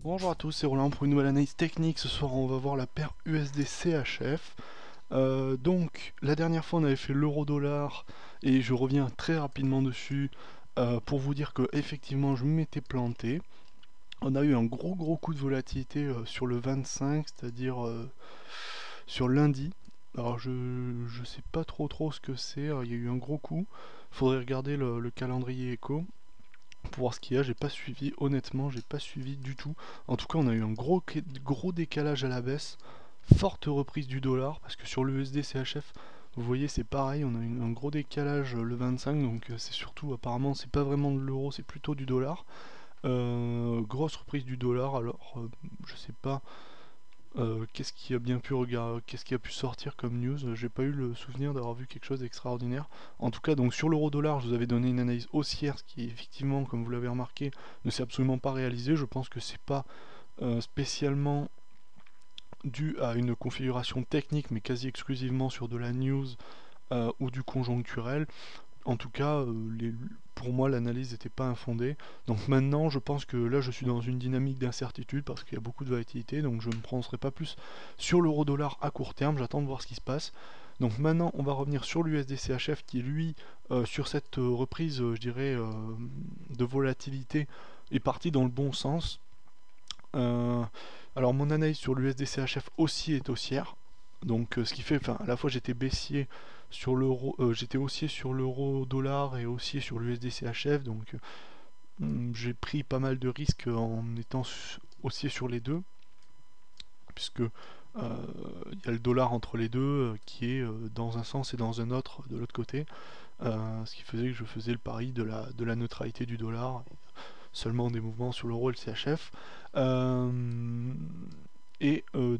Bonjour à tous, c'est Roland pour une nouvelle analyse technique. Ce soir, on va voir la paire USD-CHF. Donc, la dernière fois, on avait fait l'euro-dollar et je reviens très rapidement dessus pour vous dire que effectivement, je m'étais planté. On a eu un gros coup de volatilité sur le 25, c'est-à-dire sur lundi. Alors, je sais pas trop ce que c'est. Il y a eu un gros coup. Faudrait regarder le calendrier éco pour voir ce qu'il y a. J'ai pas suivi, honnêtement, j'ai pas suivi du tout. En tout cas, on a eu un gros décalage à la baisse, forte reprise du dollar, parce que sur le USD CHF, vous voyez, c'est pareil, on a eu un gros décalage le 25, donc c'est surtout, apparemment, c'est pas vraiment de l'euro, c'est plutôt du dollar. Grosse reprise du dollar, alors je sais pas qu'est-ce qui a bien pu regarder, qu'est-ce qui a pu sortir comme news. J'ai pas eu le souvenir d'avoir vu quelque chose d'extraordinaire. En tout cas, donc sur l'euro-dollar, je vous avais donné une analyse haussière, ce qui effectivement, comme vous l'avez remarqué, ne s'est absolument pas réalisé. Je pense que c'est pas spécialement dû à une configuration technique, mais quasi exclusivement sur de la news ou du conjoncturel. En tout cas, pour moi, l'analyse n'était pas infondée. Donc maintenant, je pense que là, je suis dans une dynamique d'incertitude parce qu'il y a beaucoup de volatilité. Donc je ne me prononcerai pas plus sur l'euro-dollar à court terme. J'attends de voir ce qui se passe. Donc maintenant, on va revenir sur l'USD-CHF qui, lui, sur cette reprise, je dirais, de volatilité, est parti dans le bon sens. Euh, alors mon analyse sur l'USD-CHF aussi est haussière. Donc ce qui fait, enfin, à la fois j'étais baissier sur l'euro, j'étais haussier sur l'euro dollar et haussier sur l'USD-CHF. Donc j'ai pris pas mal de risques en étant haussier sur les deux, puisque il y a le dollar entre les deux qui est dans un sens et dans un autre de l'autre côté. Ce qui faisait que je faisais le pari de la neutralité du dollar, seulement des mouvements sur l'euro et le CHF.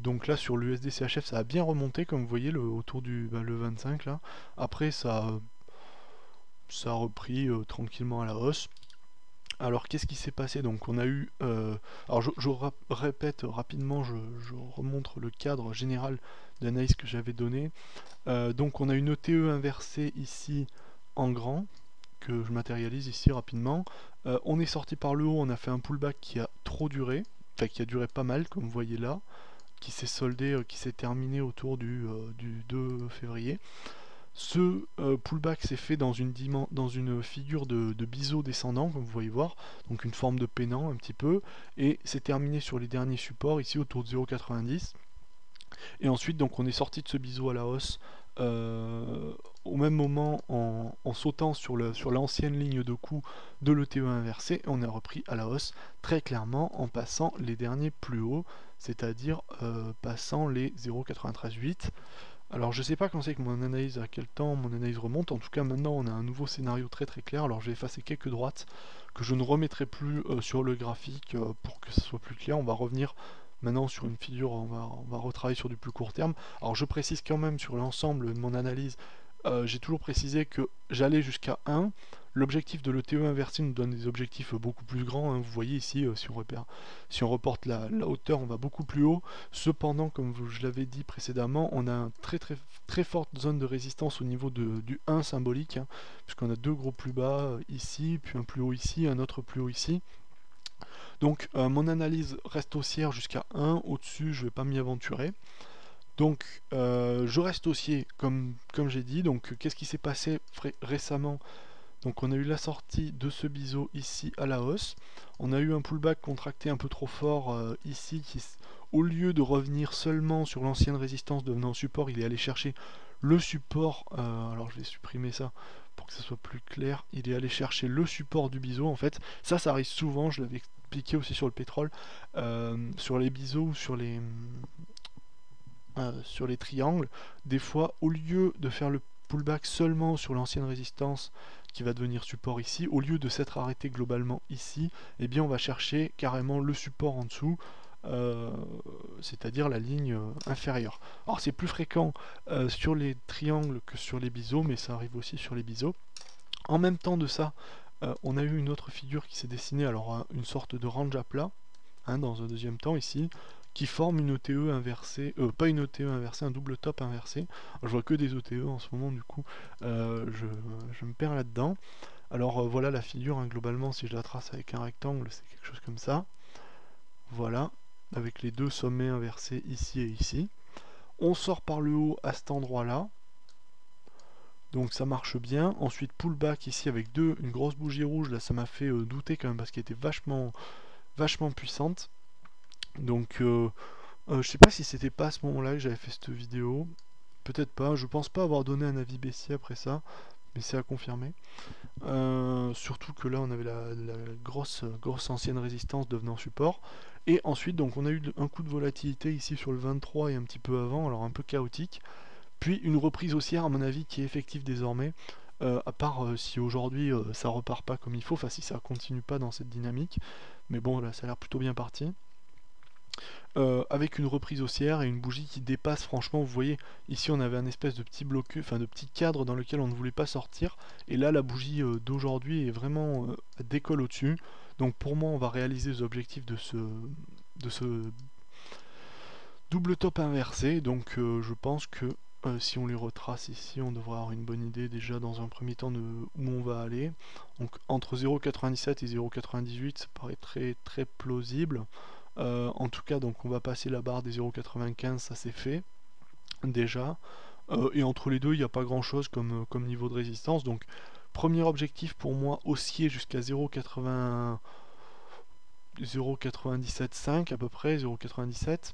Donc là sur l'USD CHF ça a bien remonté comme vous voyez autour du le 25 là. Après ça a repris tranquillement à la hausse. Alors qu'est-ce qui s'est passé? Donc on a eu alors répète rapidement, je remontre le cadre général d'analyse que j'avais donné. Donc on a une ETE inversée ici en grand que je matérialise ici rapidement. On est sorti par le haut, on a fait un pullback qui a trop duré, enfin qui a duré pas mal comme vous voyez là, qui s'est soldé, qui s'est terminé autour du 2 février. Ce pullback s'est fait dans une figure de biseau descendant, comme vous voyez voir, donc une forme de pennant un petit peu, et c'est terminé sur les derniers supports, ici autour de 0,90. Et ensuite, donc, on est sorti de ce biseau à la hausse au même moment en sautant sur l'ancienne ligne de coup de l'ETE inversé. Et on est repris à la hausse très clairement en passant les derniers plus hauts, c'est-à-dire passant les 0,938. Alors je sais pas quand c'est que mon analyse, à quel temps mon analyse remonte, en tout cas maintenant on a un nouveau scénario très clair. Alors je vais effacer quelques droites que je ne remettrai plus sur le graphique pour que ce soit plus clair. On va revenir maintenant sur une figure, on va retravailler sur du plus court terme. Alors je précise quand même sur l'ensemble de mon analyse, j'ai toujours précisé que j'allais jusqu'à 1. L'objectif de l'ETE inversé nous donne des objectifs beaucoup plus grands, hein. Vous voyez ici, si on reporte la hauteur, on va beaucoup plus haut. Cependant, comme je l'avais dit précédemment, on a une très forte zone de résistance au niveau du 1 symbolique, hein, puisqu'on a deux gros plus bas ici, puis un plus haut ici, un autre plus haut ici. Donc mon analyse reste haussière jusqu'à 1, au-dessus je ne vais pas m'y aventurer. Donc je reste haussier comme j'ai dit. Donc qu'est-ce qui s'est passé récemment? Donc on a eu la sortie de ce biseau ici à la hausse. On a eu un pullback contracté un peu trop fort ici qui, au lieu de revenir seulement sur l'ancienne résistance devenant support, il est allé chercher le support. Alors je vais supprimer ça pour que ça soit plus clair. Il est allé chercher le support du biseau en fait. Ça arrive souvent, je l'avais expliqué aussi sur le pétrole, sur les biseaux ou sur les triangles. Des fois, au lieu de faire le pullback seulement sur l'ancienne résistance qui va devenir support ici, au lieu de s'être arrêté globalement ici, eh bien on va chercher carrément le support en dessous, c'est-à-dire la ligne inférieure. Alors c'est plus fréquent sur les triangles que sur les biseaux, mais ça arrive aussi sur les biseaux. En même temps de ça, on a eu une autre figure qui s'est dessinée, alors une sorte de range à plat, hein, dans un deuxième temps ici, qui forme une ETE inversée, pas une ETE inversée, un double top inversé. Alors, je vois que des ETE en ce moment, du coup, je me perds là-dedans. Alors voilà la figure, hein, globalement, si je la trace avec un rectangle, c'est quelque chose comme ça. voilà, avec les deux sommets inversés ici et ici. On sort par le haut à cet endroit-là. Donc ça marche bien. Ensuite pullback ici avec une grosse bougie rouge. Là ça m'a fait douter quand même parce qu'elle était vachement puissante. Donc je sais pas si c'était pas à ce moment-là que j'avais fait cette vidéo. Peut-être pas. Je pense pas avoir donné un avis baissier après ça. Mais c'est à confirmer. Surtout que là on avait la grosse ancienne résistance devenant support. Et ensuite donc on a eu un coup de volatilité ici sur le 23 et un petit peu avant. Alors un peu chaotique. Puis une reprise haussière à mon avis qui est effective désormais, à part si aujourd'hui ça repart pas comme il faut, enfin si ça continue pas dans cette dynamique, mais bon là ça a l'air plutôt bien parti. Avec une reprise haussière et une bougie qui dépasse franchement, vous voyez, ici on avait un espèce de petit blocus, enfin de petit cadre dans lequel on ne voulait pas sortir, et là la bougie d'aujourd'hui est vraiment décolle au-dessus, donc pour moi on va réaliser les objectifs de ce double top inversé, donc je pense que si on les retrace ici, on devrait avoir une bonne idée déjà dans un premier temps de où on va aller. Donc entre 0,97 et 0,98, ça paraît très plausible. En tout cas, donc on va passer la barre des 0,95, ça c'est fait déjà. Et entre les deux, il n'y a pas grand chose comme niveau de résistance. Donc premier objectif pour moi, haussier jusqu'à 0,97,5 à peu près, 0,97.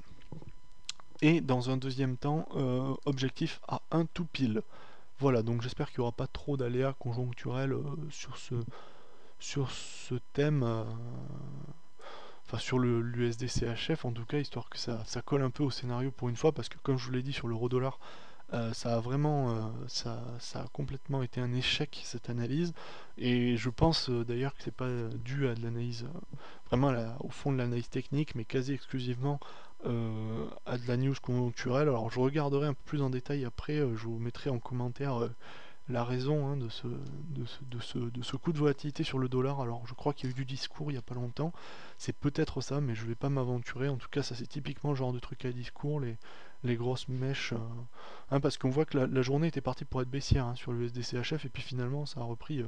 Et dans un deuxième temps, objectif à 1 tout pile. Voilà, donc j'espère qu'il n'y aura pas trop d'aléas conjoncturels sur ce thème, enfin sur l'USD CHF en tout cas, histoire que ça colle un peu au scénario pour une fois, parce que comme je vous l'ai dit sur l'euro-dollar, ça a vraiment, ça a complètement été un échec cette analyse, et je pense d'ailleurs que c'est pas dû à de l'analyse, vraiment au fond de l'analyse technique, mais quasi exclusivement à de la news conjoncturelle. Alors je regarderai un peu plus en détail après, je vous mettrai en commentaire la raison hein, de ce coup de volatilité sur le dollar. Alors je crois qu'il y a eu du discours il n'y a pas longtemps, c'est peut-être ça, mais je vais pas m'aventurer. En tout cas ça c'est typiquement le genre de truc à discours, les grosses mèches, hein, parce qu'on voit que la journée était partie pour être baissière hein, sur le USD-CHF, et puis finalement ça a repris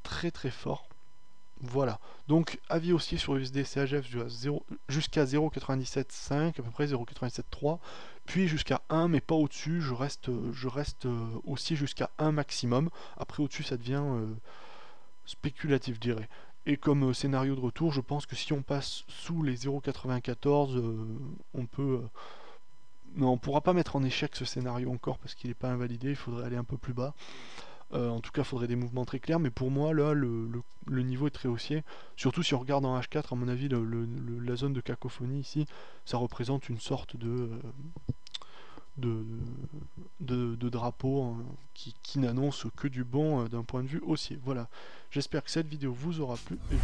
très fort. Voilà, donc avis haussier sur USD CHF jusqu'à 0,97,5, à peu près 0,97,3, puis jusqu'à 1, mais pas au-dessus, je reste haussier jusqu'à 1 maximum. Après au-dessus ça devient spéculatif je dirais. Et comme scénario de retour, je pense que si on passe sous les 0,94, on peut... mais on pourra pas mettre en échec ce scénario encore parce qu'il n'est pas invalidé, il faudrait aller un peu plus bas. En tout cas, il faudrait des mouvements très clairs, mais pour moi, là, le niveau est très haussier. Surtout si on regarde en H4, à mon avis, la zone de cacophonie ici, ça représente une sorte de drapeau hein, qui n'annonce que du bon d'un point de vue haussier. Voilà, j'espère que cette vidéo vous aura plu. Et